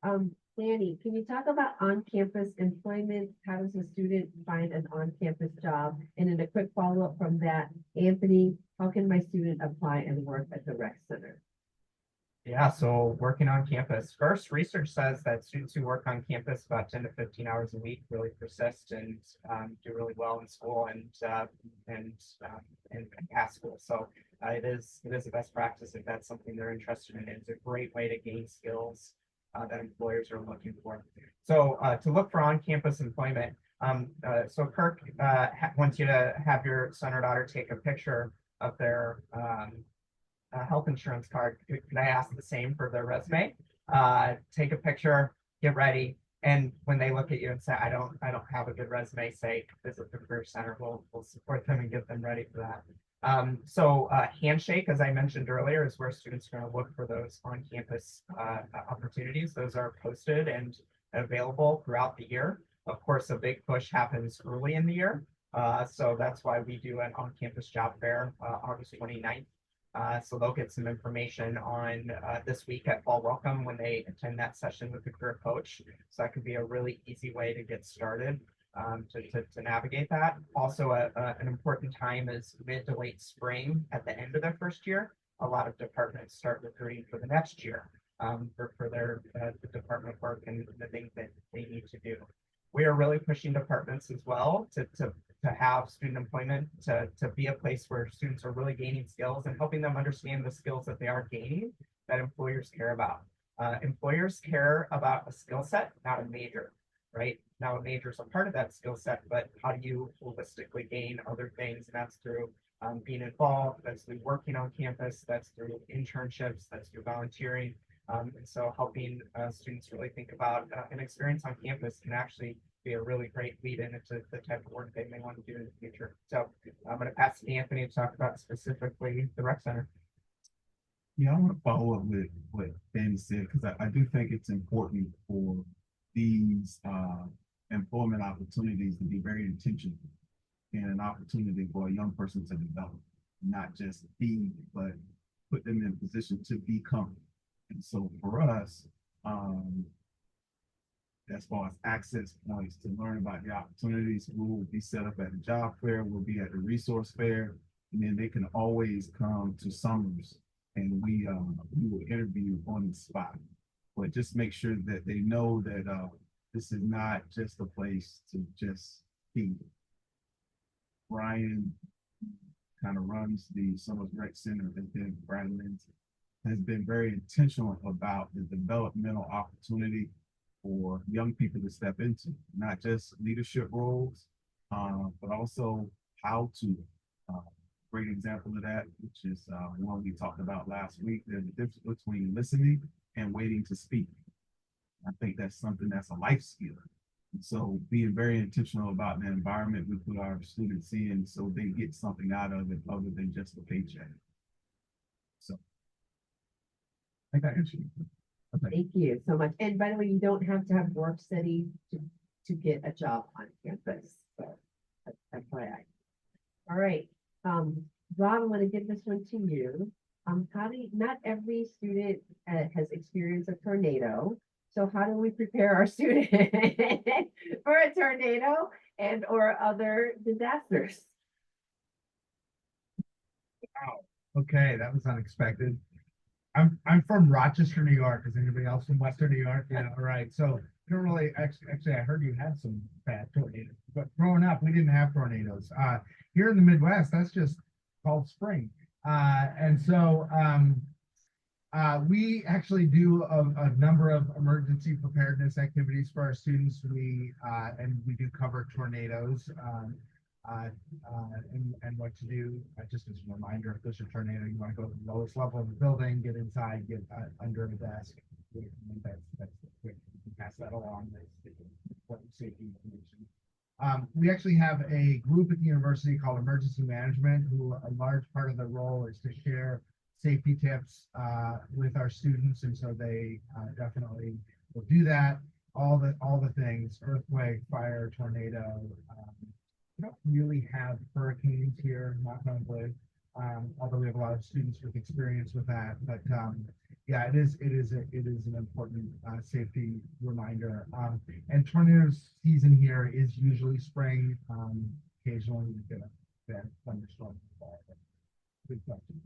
Danny, can you talk about on-campus employment? How does a student find an on-campus job? And in a quick follow-up from that, Anthony, how can my student apply and work at the rec center? Yeah, so working on campus. First, research says that students who work on campus about 10 to 15 hours a week really persist and do really well in school and past school. So it is a best practice if that's something they're interested in. It's a great way to gain skills that employers are looking for. So to look for on-campus employment, so Kirk wants you to have your son or daughter take a picture of their health insurance card. Could I ask the same for their resume? Take a picture, get ready, and when they look at you and say, I don't have a good resume, say, visit the Career Center. We'll support them and get them ready for that. Handshake, as I mentioned earlier, is where students are going to look for those on-campus opportunities. Those are posted and available throughout the year. Of course, a big push happens early in the year. So that's why we do an on-campus job fair August 29th. So they'll get some information on this week at Fall Welcome when they attend that session with the career coach. So that could be a really easy way to get started to navigate that. Also, an important time is mid to late spring at the end of their first year. A lot of departments start recruiting for the next year for their the department work and the things that they need to do. We are really pushing departments as well to have student employment to be a place where students are really gaining skills and helping them understand the skills that they are gaining that employers care about. Employers care about a skill set, not a major, right? Now a major is a part of that skill set, but how do you holistically gain other things? And that's through being involved, that's through working on campus, that's through internships, that's through volunteering. And so helping students really think about an experience on campus can actually be a really great lead in into the type of work they may want to do in the future. So I'm going to pass it to Anthony to talk about specifically the rec center. Yeah, I want to follow up with what Danny said, because I do think it's important for these employment opportunities to be very intentional and an opportunity for a young person to develop, not just be, but put them in a position to become. And so for us, as far as access points to learn about the opportunities, we will be set up at the job fair, we'll be at the resource fair, and then they can always come to Summers and we will interview on the spot. But just make sure that they know that this is not just a place to just be. Brian kind of runs the Summers Rec Center, and then Brian Lindsay has been very intentional about the developmental opportunity for young people to step into, not just leadership roles, but also how to. Great example of that, which is one we talked about last week. There's a difference between listening and waiting to speak. I think that's something that's a life skill. And so being very intentional about the environment we put our students in so they get something out of it other than just a paycheck. So I think I answered you. Okay. Thank you so much. And by the way, you don't have to have work study to get a job on campus. So that's FYI. All right. Rob, I'm going to give this one to you. Not every student has experienced a tornado. So how do we prepare our student for a tornado and or other disasters? Wow. Okay, that was unexpected. I'm from Rochester, New York. Is anybody else from Western New York? Yeah, all right. So don't really, actually, I heard you had some bad tornadoes, but growing up, we didn't have tornadoes. Here in the Midwest, that's just called spring. And so, we actually do a number of emergency preparedness activities for our students. And we do cover tornadoes, and what to do. Just as a reminder, if there's a tornado, you want to go to the lowest level of the building, get inside, get under a desk. That's quick. You can pass that along. That's important safety information. We actually have a group at the university called Emergency Management, who a large part of their role is to share safety tips with our students, and so they definitely will do that. All the things: earthquake, fire, tornado. We don't really have hurricanes here, knock on wood, although we have a lot of students with experience with that. But yeah, it is an important safety reminder. And tornado season here is usually spring. Occasionally we get a bad thunderstorm. Good question.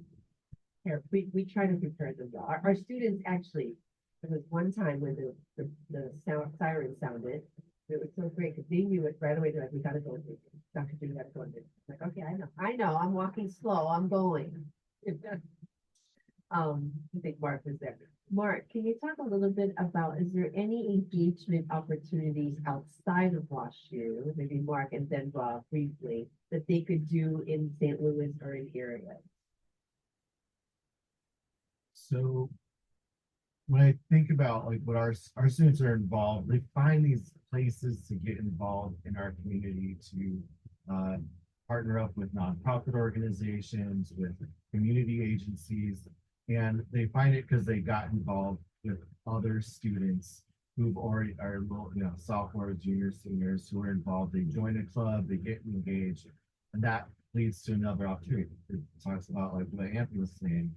Here, we try to prepare them well. Our students actually, there was one time when the siren sounded. It was so great because they knew it right away. They're like, we gotta go. Dr. G, we gotta go. Like, okay, I know, I'm walking slow, I'm going. I think Mark was there. Mark, can you talk a little bit about, is there any engagement opportunities outside of WashU, maybe Mark and then Rob briefly, that they could do in St. Louis or in area? So when I think about like what our students are involved, they find these places to get involved in our community, to partner up with nonprofit organizations, with community agencies, and they find it because they got involved with other students who've already are, you know, sophomores, juniors, seniors who are involved. They join a club, they get engaged, and that leads to another opportunity. It talks about like what Anthony was saying,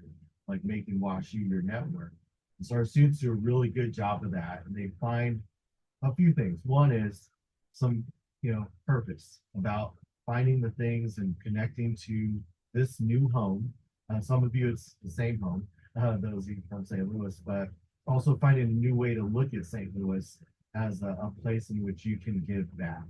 like making WashU your network. And so our students do a really good job of that, and they find a few things. One is some, purpose about finding the things and connecting to this new home. Some of you, it's the same home, those of you from St. Louis, but also finding a new way to look at St. Louis as a place in which you can give back.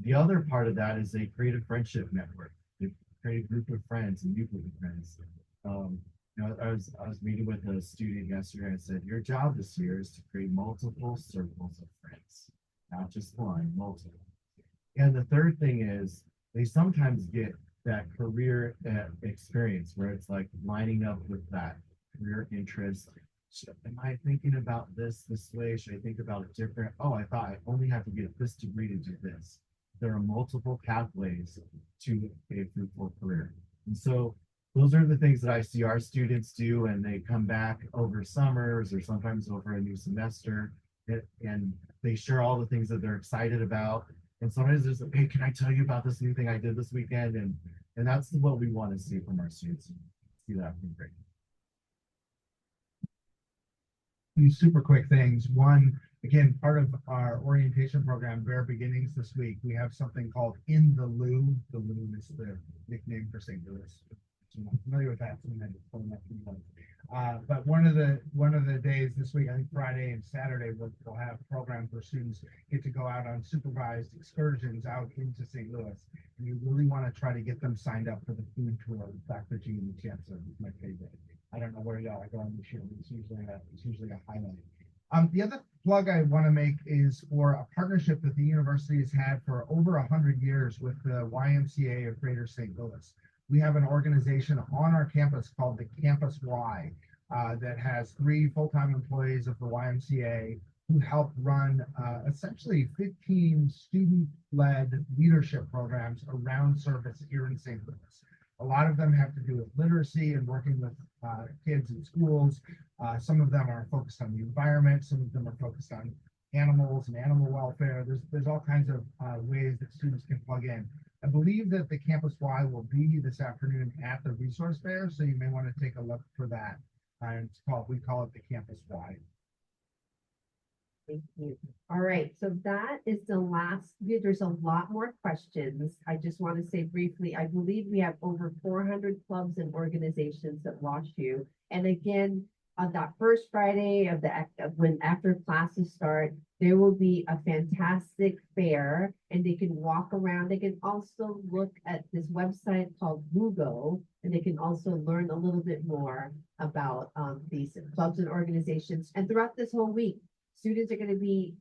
The other part of that is they create a friendship network. They create a group of friends, a new group of friends. I was meeting with a student yesterday and I said, your job this year is to create multiple circles of friends, not just one, multiple. And the third thing is they sometimes get that career experience where it's like lining up with that career interest. Am I thinking about this way? Should I think about it different? Oh, I thought I only have to get this degree to do this. There are multiple pathways to a fruitful career. And so those are the things that I see our students do, and they come back over summers or sometimes over a new semester, and they share all the things that they're excited about. And sometimes it's like, hey, can I tell you about this new thing I did this weekend? And that's what we want to see from our students. See that from great. Few super quick things. One, again, part of our orientation program, Bare Beginnings this week, we have something called In the Lou. The Lou is the nickname for St. Louis. I'm not familiar with that. But one of the days this week, I think Friday and Saturday, we'll have a program where students get to go out on supervised excursions out into St. Louis. And you really want to try to get them signed up for the food tour with Dr. G and the Chancellor. It's my favorite. I don't know where y'all are going this year, but it's usually a highlight. The other plug I want to make is for a partnership that the university has had for over 100 years with the YMCA of Greater St. Louis. We have an organization on our campus called the Campus Y that has 3 full-time employees of the YMCA who help run essentially 15 student-led leadership programs around service here in St. Louis. A lot of them have to do with literacy and working with kids in schools. Some of them are focused on the environment. Some of them are focused on animals and animal welfare. There's all kinds of ways that students can plug in. I believe that the Campus Y will be this afternoon at the resource fair, so you may want to take a look for that. We call it the Campus Y. Thank you. All right, so that is the last. There's a lot more questions. I just want to say briefly, I believe we have over 400 clubs and organizations at WashU. And again, on that first Friday of when after classes start, there will be a fantastic fair and they can walk around. They can also look at this website called Google, and they can also learn a little bit more about these clubs and organizations. And throughout this whole week, students are going to be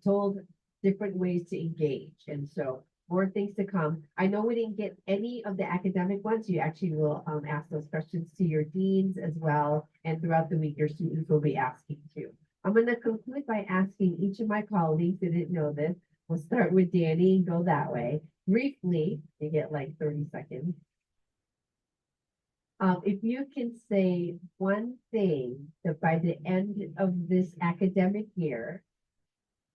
told different ways to engage. And so more things to come. I know we didn't get any of the academic ones. You actually will ask those questions to your deans as well. And throughout the week, your students will be asking too. I'm going to conclude by asking each of my colleagues that didn't know this. We'll start with Danny and go that way. Briefly, you get like 30 seconds. If you can say one thing that by the end of this academic year,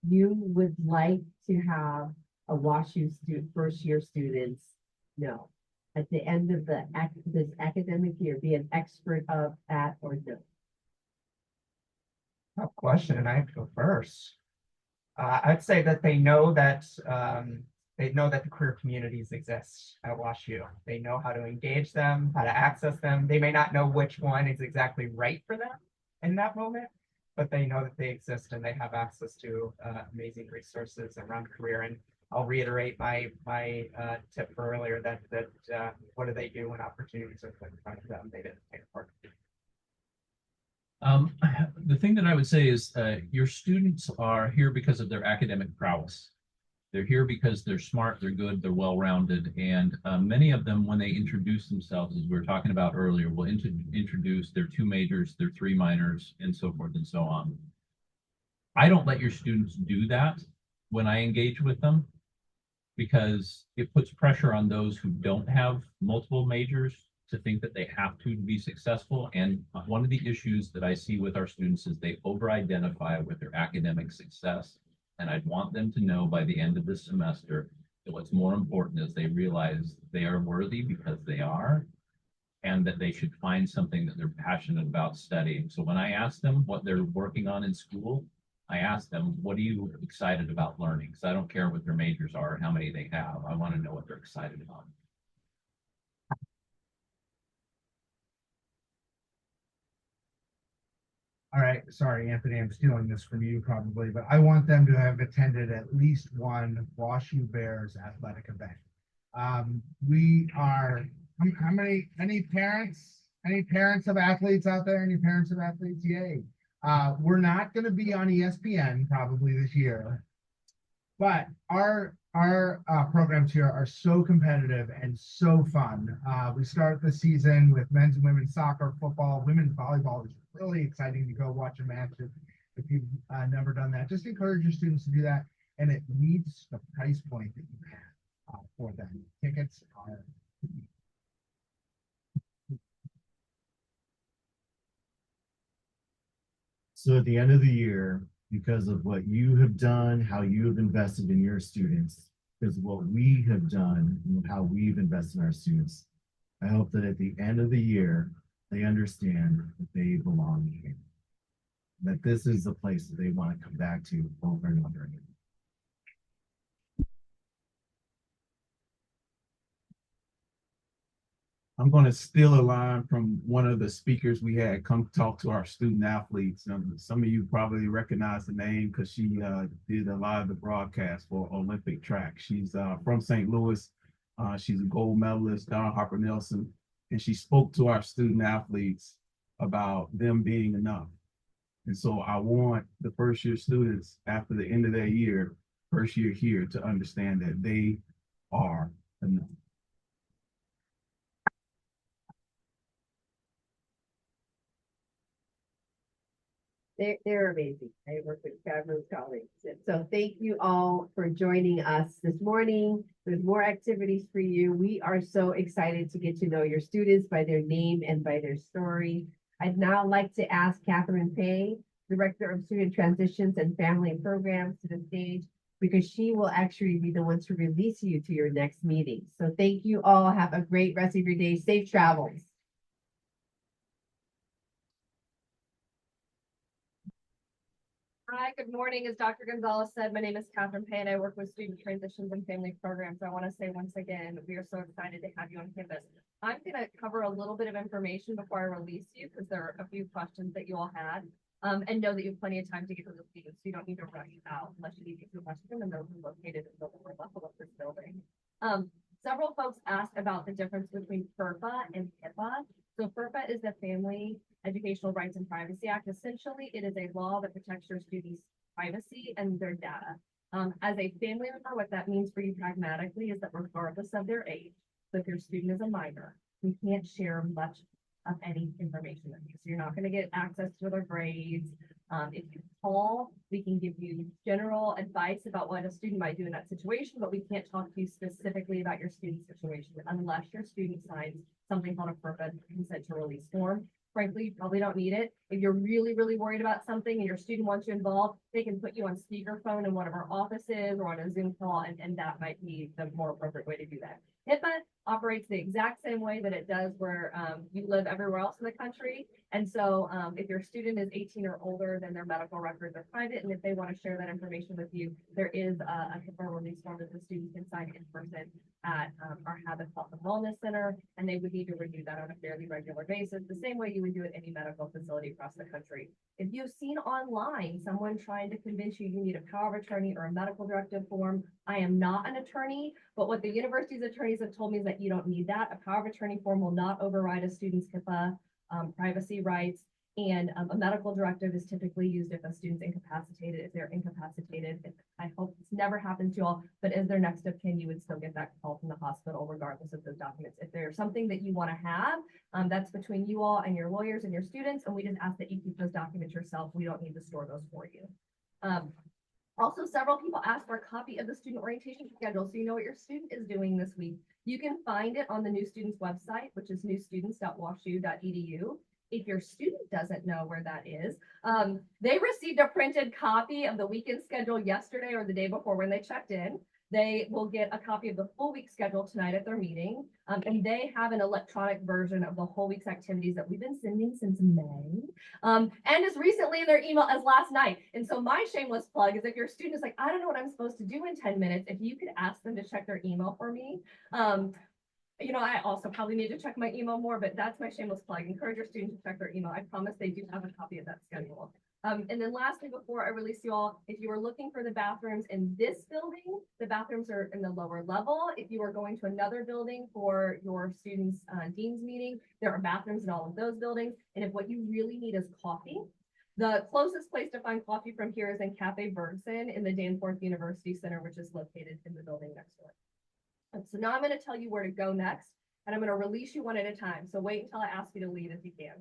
you would like to have a WashU first year students know at the end of this academic year, be an expert of that or no? Tough question, and I have to go first. I'd say that they know that the career communities exist at WashU. They know how to engage them, how to access them. They may not know which one is exactly right for them in that moment, but they know that they exist and they have access to amazing resources around career. And I'll reiterate my tip for earlier that what do they do when opportunities are put in front of them? They didn't take part. The thing that I would say is your students are here because of their academic prowess. They're here because they're smart, they're good, they're well-rounded, and many of them, when they introduce themselves, as we were talking about earlier, will introduce their 2 majors, their 3 minors, and so forth and so on. I don't let your students do that when I engage with them, because it puts pressure on those who don't have multiple majors to think that they have to be successful. And one of the issues that I see with our students is they over-identify with their academic success. And I'd want them to know by the end of this semester that what's more important is they realize they are worthy because they are, and that they should find something that they're passionate about studying. So when I ask them what they're working on in school, I ask them, what are you excited about learning? Because I don't care what their majors are or how many they have. I want to know what they're excited about. All right, sorry, Anthony, I'm stealing this from you probably, but I want them to have attended at least one WashU Bears athletic event. We are, how many, any parents of athletes out there? Any parents of athletes? Yay. We're not going to be on ESPN probably this year, but our programs here are so competitive and so fun. We start the season with men's and women's soccer, football, women's volleyball. It's really exciting to go watch a match if you've never done that. Just encourage your students to do that, and it meets the price point that you have for them. Tickets are. So at the end of the year, because of what you have done, how you have invested in your students, because of what we have done and how we've invested in our students, I hope that at the end of the year, they understand that they belong here, that this is the place that they want to come back to over and over again. I'm going to steal a line from one of the speakers we had come talk to our student athletes. Some of you probably recognize the name because she did a lot of the broadcast for Olympic track. She's from St. Louis. She's a gold medalist, Donna Harper Nelson, and she spoke to our student athletes about them being enough. And so I want the first year students after the end of their year, first year here, to understand that they are enough. They're amazing. I work with fabulous colleagues. And so thank you all for joining us this morning. There's more activities for you. We are so excited to get to know your students by their name and by their story. I'd now like to ask Catherine Pay, Director of Student Transitions and Family Programs, to the stage, because she will actually be the one to release you to your next meeting. So thank you all. Have a great rest of your day. Safe travels. Hi, good morning. As Dr. Gonzalez said, my name is Catherine Pay and I work with student transitions and family programs. I want to say once again, we are so excited to have you on campus. I'm going to cover a little bit of information before I release you because there are a few questions that you all had. And know that you have plenty of time to get to the students, so you don't need to rush out unless you need to question them, and they'll be located in the lower level of this building. Several folks asked about the difference between FERPA and HIPAA. So FERPA is the Family Educational Rights and Privacy Act. Essentially, it is a law that protects your students' privacy and their data. As a family member, what that means for you pragmatically is that regardless of their age, so if your student is a minor, we can't share much of any information with you. So you're not going to get access to their grades. If you call, we can give you general advice about what a student might do in that situation, but we can't talk to you specifically about your student's situation unless your student signs something called a FERPA consent to release form. Frankly, you probably don't need it. If you're really, really worried about something and your student wants you involved, they can put you on speakerphone in one of our offices or on a Zoom call, and that might be the more appropriate way to do that. HIPAA operates the exact same way that it does where you live everywhere else in the country. And so if your student is 18 or older, then their medical records are private. And if they want to share that information with you, there is a HIPAA release form that the students can sign in person at our Habit Health and Wellness Center. And they would need to renew that on a fairly regular basis, the same way you would do at any medical facility across the country. If you've seen online someone trying to convince you you need a power of attorney or a medical directive form, I am not an attorney, but what the university's attorneys have told me is that you don't need that. A power of attorney form will not override a student's HIPAA privacy rights, and a medical directive is typically used if a student's incapacitated. If they're incapacitated, I hope this never happens to you all, but as their next of kin, you would still get that call from the hospital regardless of those documents. If there's something that you want to have, that's between you all and your lawyers and your students, and we just ask that you keep those documents yourself. We don't need to store those for you. Also, several people asked for a copy of the student orientation schedule so you know what your student is doing this week. You can find it on the New Students website, which is newstudents.washu.edu. If your student doesn't know where that is, they received a printed copy of the weekend schedule yesterday or the day before when they checked in. They will get a copy of the full week schedule tonight at their meeting. And they have an electronic version of the whole week's activities that we've been sending since May. And as recently in their email as last night. And so my shameless plug is if your student is like, I don't know what I'm supposed to do in 10 minutes, if you could ask them to check their email for me. You know, I also probably need to check my email more, but that's my shameless plug. Encourage your students to check their email. I promise they do have a copy of that schedule. And then lastly, before I release you all, if you are looking for the bathrooms in this building, the bathrooms are in the lower level. If you are going to another building for your students' dean's meeting, there are bathrooms in all of those buildings. And if what you really need is coffee, the closest place to find coffee from here is in Cafe Bergson in the Danforth University Center, which is located in the building next door. And so now I'm going to tell you where to go next, and I'm going to release you one at a time. So wait until I ask you to leave if you can.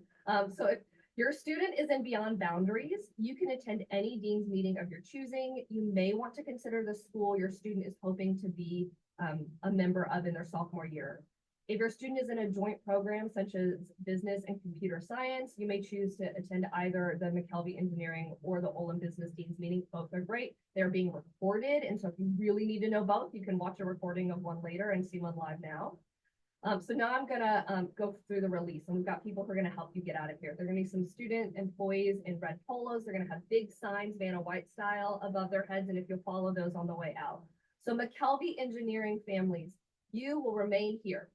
So if your student is in Beyond Boundaries, you can attend any dean's meeting of your choosing. You may want to consider the school your student is hoping to be a member of in their sophomore year. If your student is in a joint program such as business and computer science, you may choose to attend either the McKelvey Engineering or the Olin Business Dean's meeting. Both are great. They're being recorded. And so if you really need to know both, you can watch a recording of one later and see one live now. So now I'm gonna go through the release, and we've got people who are gonna help you get out of here. There are gonna be some student employees in red polos. They're gonna have big signs, Vanna White style, above their heads, and if you'll follow those on the way out. So McKelvey Engineering families, you will remain here.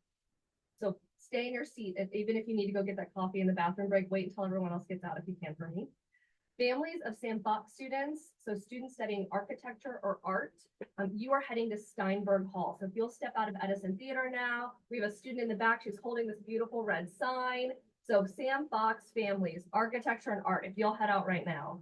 So stay in your seat, even if you need to go get that coffee in the bathroom break, wait until everyone else gets out if you can for me. Families of Sam Fox students, so students studying architecture or art, you are heading to Steinberg Hall. So if you'll step out of Edison Theater now, we have a student in the back, she's holding this beautiful red sign. So Sam Fox families, architecture and art, if you'll head out right now.